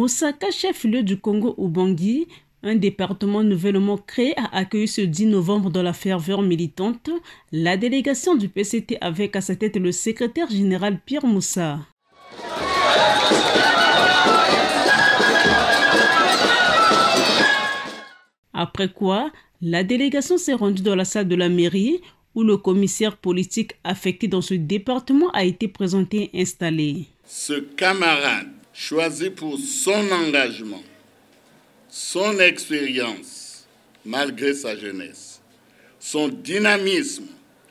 Mosaka, chef-lieu du Congo-Ubangi, un département nouvellement créé, a accueilli ce 10 novembre dans la ferveur militante la délégation du PCT avec à sa tête le secrétaire général Pierre Moussa. Après quoi, la délégation s'est rendue dans la salle de la mairie où le commissaire politique affecté dans ce département a été présenté et installé. Ce camarade, choisi pour son engagement, son expérience, malgré sa jeunesse, son dynamisme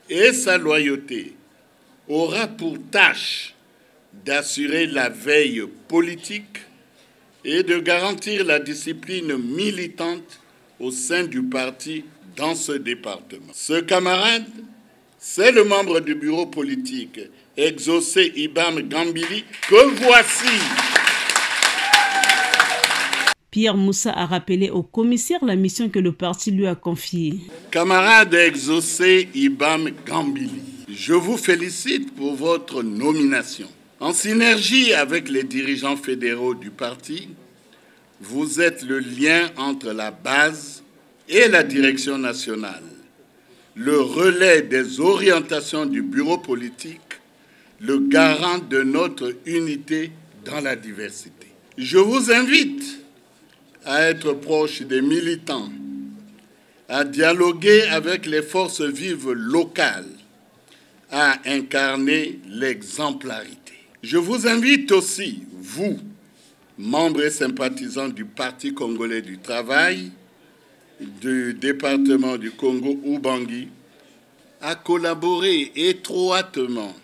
et sa loyauté, aura pour tâche d'assurer la veille politique et de garantir la discipline militante au sein du parti dans ce département. Ce camarade, c'est le membre du bureau politique Exaucé Ibam Gambili que voici. Pierre Moussa a rappelé au commissaire la mission que le parti lui a confiée. Camarade Exaucé Ibam Gambili, je vous félicite pour votre nomination. En synergie avec les dirigeants fédéraux du parti, vous êtes le lien entre la base et la direction nationale, le relais des orientations du bureau politique, le garant de notre unité dans la diversité. Je vous invite à être proche des militants, à dialoguer avec les forces vives locales, à incarner l'exemplarité. Je vous invite aussi, vous, membres et sympathisants du Parti congolais du travail, du département du Congo-Ubangi, à collaborer étroitement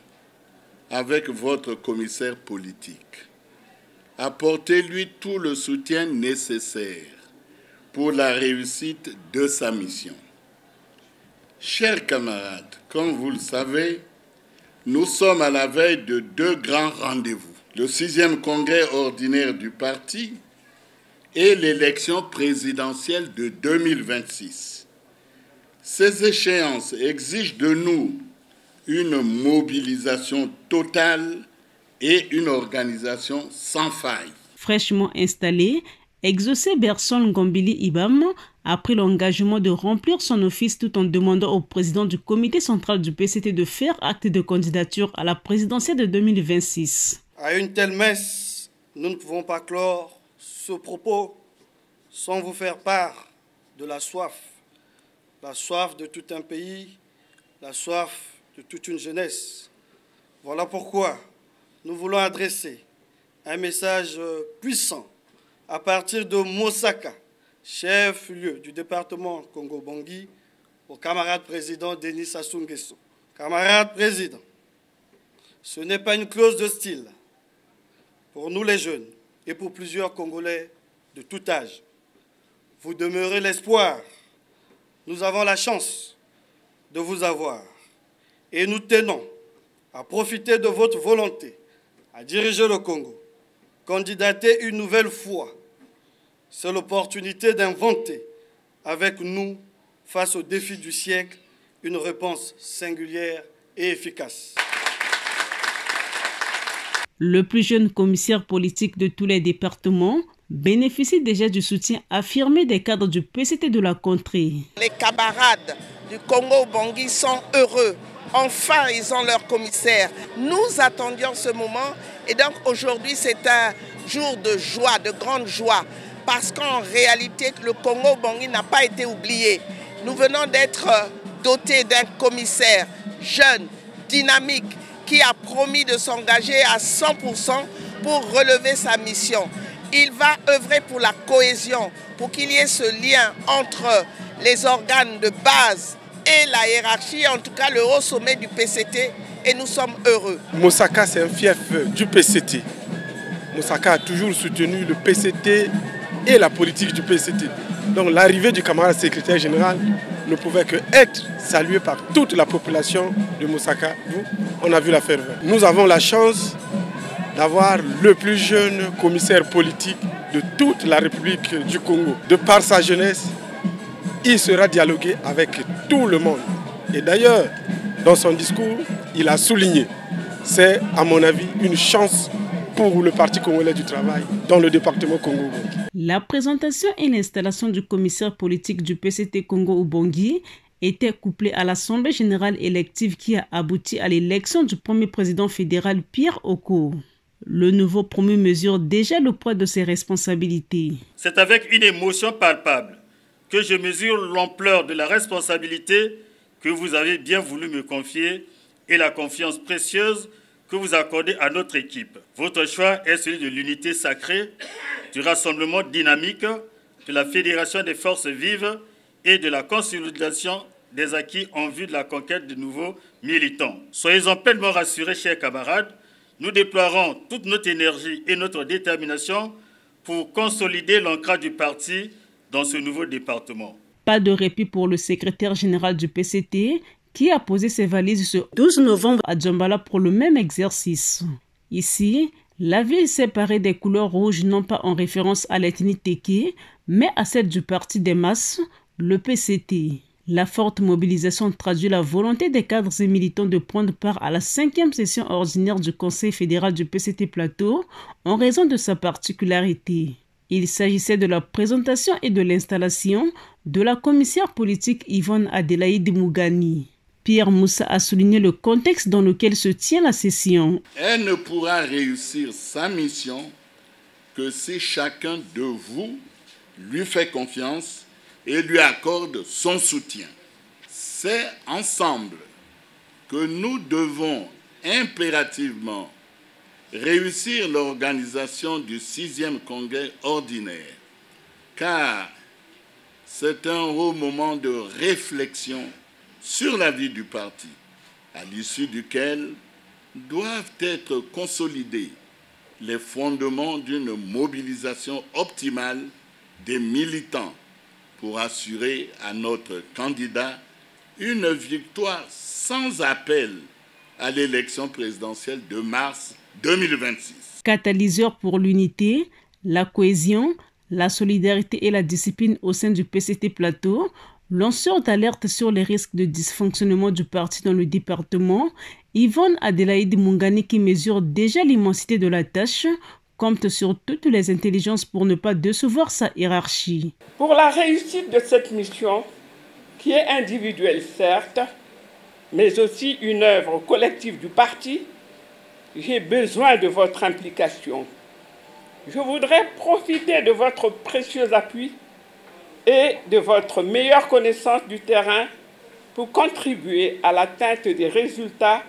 avec votre commissaire politique. Apportez-lui tout le soutien nécessaire pour la réussite de sa mission. Chers camarades, comme vous le savez, nous sommes à la veille de deux grands rendez-vous. Le 6e congrès ordinaire du parti et l'élection présidentielle de 2026. Ces échéances exigent de nous une mobilisation totale et une organisation sans faille. Fraîchement installé, Exaucé Berson Ngambili Ibam a pris l'engagement de remplir son office tout en demandant au président du comité central du PCT de faire acte de candidature à la présidentielle de 2026. À une telle messe, nous ne pouvons pas clore ce propos sans vous faire part de la soif de tout un pays, la soif de toute une jeunesse. Voilà pourquoi nous voulons adresser un message puissant à partir de Mosaka, chef-lieu du département Congo-Ubangi, au camarade président Denis Sassou Nguesso. Camarade président, ce n'est pas une clause de style pour nous les jeunes et pour plusieurs Congolais de tout âge. Vous demeurez l'espoir. Nous avons la chance de vous avoir et nous tenons à profiter de votre volonté à diriger le Congo, candidater une nouvelle fois. C'est l'opportunité d'inventer avec nous, face aux défis du siècle, une réponse singulière et efficace. Le plus jeune commissaire politique de tous les départements bénéficie déjà du soutien affirmé des cadres du PCT de la contrée. Les camarades du Congo-Ubangi sont heureux. Enfin, ils ont leur commissaire. Nous attendions ce moment et donc aujourd'hui, c'est un jour de joie, de grande joie, parce qu'en réalité, le Congo-Ubangi n'a pas été oublié. Nous venons d'être dotés d'un commissaire jeune, dynamique, qui a promis de s'engager à 100% pour relever sa mission. Il va œuvrer pour la cohésion, pour qu'il y ait ce lien entre les organes de base et la hiérarchie, en tout cas le haut sommet du PCT, et nous sommes heureux. Mosaka, c'est un fief du PCT. Mosaka a toujours soutenu le PCT et la politique du PCT. Donc l'arrivée du camarade secrétaire général ne pouvait que être saluée par toute la population de Mosaka. On a vu la ferveur. Nous avons la chance d'avoir le plus jeune commissaire politique de toute la République du Congo. De par sa jeunesse, il sera dialogué avec tout le monde. Et d'ailleurs, dans son discours, il a souligné, c'est à mon avis une chance pour le Parti congolais du travail dans le département Congo-Ubangi. La présentation et l'installation du commissaire politique du PCT Congo-Ubangi était couplée à l'Assemblée générale élective qui a abouti à l'élection du premier président fédéral Pierre Oko. Le nouveau promu mesure déjà le poids de ses responsabilités. C'est avec une émotion palpable que je mesure l'ampleur de la responsabilité que vous avez bien voulu me confier et la confiance précieuse que vous accordez à notre équipe. Votre choix est celui de l'unité sacrée, du rassemblement dynamique, de la fédération des forces vives et de la consolidation des acquis en vue de la conquête de nouveaux militants. Soyez-en pleinement rassurés, chers camarades, nous déploierons toute notre énergie et notre détermination pour consolider l'ancrage du parti dans ce nouveau département. Pas de répit pour le secrétaire général du PCT qui a posé ses valises ce 12 novembre à Djambala pour le même exercice. Ici, la ville séparée des couleurs rouges non pas en référence à l'ethnie Téké, mais à celle du parti des masses, le PCT. La forte mobilisation traduit la volonté des cadres et militants de prendre part à la 5e session ordinaire du Conseil fédéral du PCT Plateau en raison de sa particularité. Il s'agissait de la présentation et de l'installation de la commissaire politique Yvonne Adélaïde Mougani. Pierre Moussa a souligné le contexte dans lequel se tient la session. Elle ne pourra réussir sa mission que si chacun de vous lui fait confiance et lui accorde son soutien. C'est ensemble que nous devons impérativement réussir l'organisation du 6e congrès ordinaire, car c'est un haut moment de réflexion sur la vie du parti, à l'issue duquel doivent être consolidés les fondements d'une mobilisation optimale des militants pour assurer à notre candidat une victoire sans appel à l'élection présidentielle de mars 2026. Catalyseur pour l'unité, la cohésion, la solidarité et la discipline au sein du PCT Plateau, lanceur d'alerte sur les risques de dysfonctionnement du parti dans le département, Yvonne Adélaïde Mougani, qui mesure déjà l'immensité de la tâche, compte sur toutes les intelligences pour ne pas décevoir sa hiérarchie. Pour la réussite de cette mission, qui est individuelle certes, mais aussi une œuvre collective du parti, j'ai besoin de votre implication. Je voudrais profiter de votre précieux appui et de votre meilleure connaissance du terrain pour contribuer à l'atteinte des résultats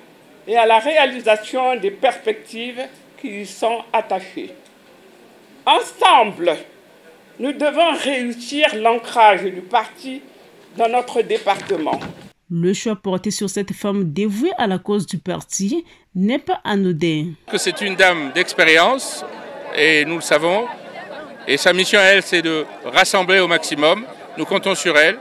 et à la réalisation des perspectives qui y sont attachés. Ensemble, nous devons réussir l'ancrage du parti dans notre département. Le choix porté sur cette femme dévouée à la cause du parti n'est pas anodin. C'est une dame d'expérience, et nous le savons, et sa mission, elle, c'est de rassembler au maximum. Nous comptons sur elle.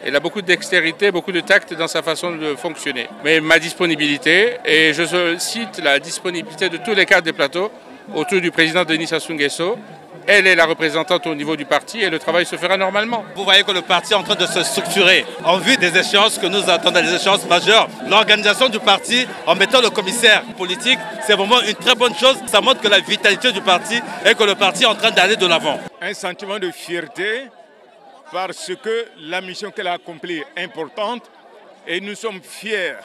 Elle a beaucoup de dextérité, beaucoup de tact dans sa façon de fonctionner. Mais ma disponibilité, et je cite la disponibilité de tous les cadres des plateaux autour du président Denis Sassou Nguesso, elle est la représentante au niveau du parti et le travail se fera normalement. Vous voyez que le parti est en train de se structurer en vue des échéances que nous attendons, des échéances majeures. L'organisation du parti, en mettant le commissaire politique, c'est vraiment une très bonne chose. Ça montre que la vitalité du parti et que le parti est en train d'aller de l'avant. Un sentiment de fierté parce que la mission qu'elle a accomplie est importante et nous sommes fiers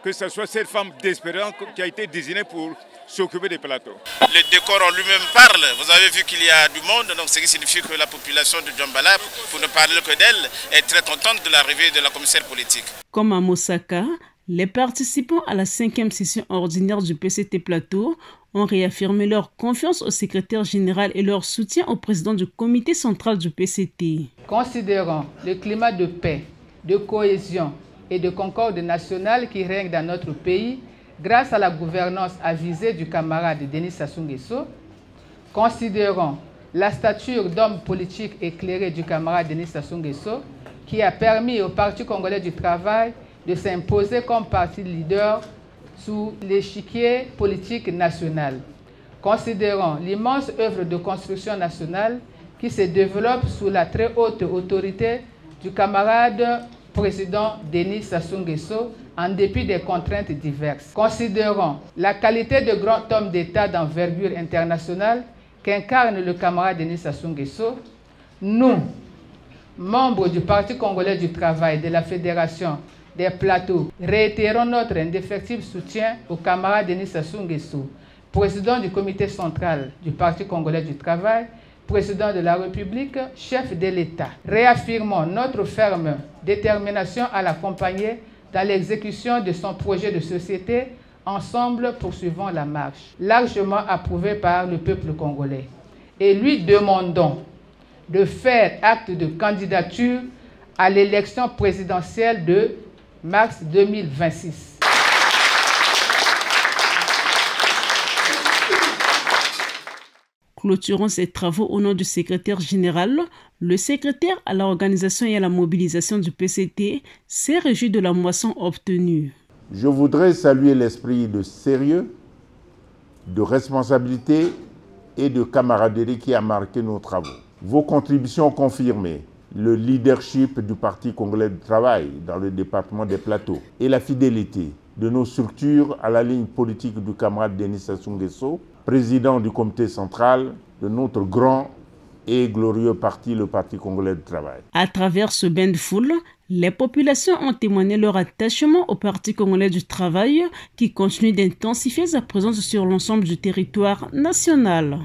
que ce soit cette femme d'espérance qui a été désignée pour s'occuper des plateaux. Le décor en lui-même parle. Vous avez vu qu'il y a du monde, donc ce qui signifie que la population de Djambala, pour ne parler que d'elle, est très contente de l'arrivée de la commissaire politique. Comme à Mosaka, les participants à la 5e session ordinaire du PCT Plateau ont réaffirmé leur confiance au secrétaire général et leur soutien au président du comité central du PCT. Considérant le climat de paix, de cohésion et de concorde nationale qui règne dans notre pays, grâce à la gouvernance avisée du camarade Denis Sassou Nguesso, considérant la stature d'homme politique éclairé du camarade Denis Sassou Nguesso, qui a permis au Parti congolais du travail de s'imposer comme parti leader sous l'échiquier politique national. Considérant l'immense œuvre de construction nationale qui se développe sous la très haute autorité du camarade président Denis Sassou Nguesso, en dépit des contraintes diverses. Considérant la qualité de grand homme d'État d'envergure internationale qu'incarne le camarade Denis Sassou Nguesso, nous, membres du Parti congolais du travail de la Fédération des plateaux, réitérons notre indéfectible soutien au camarade Denis Sassou Nguesso, président du comité central du Parti congolais du travail, président de la République, chef de l'État. Réaffirmons notre ferme détermination à l'accompagner dans l'exécution de son projet de société. Ensemble, poursuivons la marche, largement approuvée par le peuple congolais. Et lui demandons de faire acte de candidature à l'élection présidentielle de mars 2026. Clôturant ces travaux au nom du secrétaire général, le secrétaire à l'organisation et à la mobilisation du PCT s'est réjoui de la moisson obtenue. Je voudrais saluer l'esprit de sérieux, de responsabilité et de camaraderie qui a marqué nos travaux. Vos contributions confirmées le leadership du Parti congolais du travail dans le département des plateaux et la fidélité de nos structures à la ligne politique du camarade Denis Sassou Nguesso, président du comité central de notre grand et glorieux parti, le Parti congolais du travail. À travers ce bain de foule, les populations ont témoigné leur attachement au Parti congolais du travail qui continue d'intensifier sa présence sur l'ensemble du territoire national.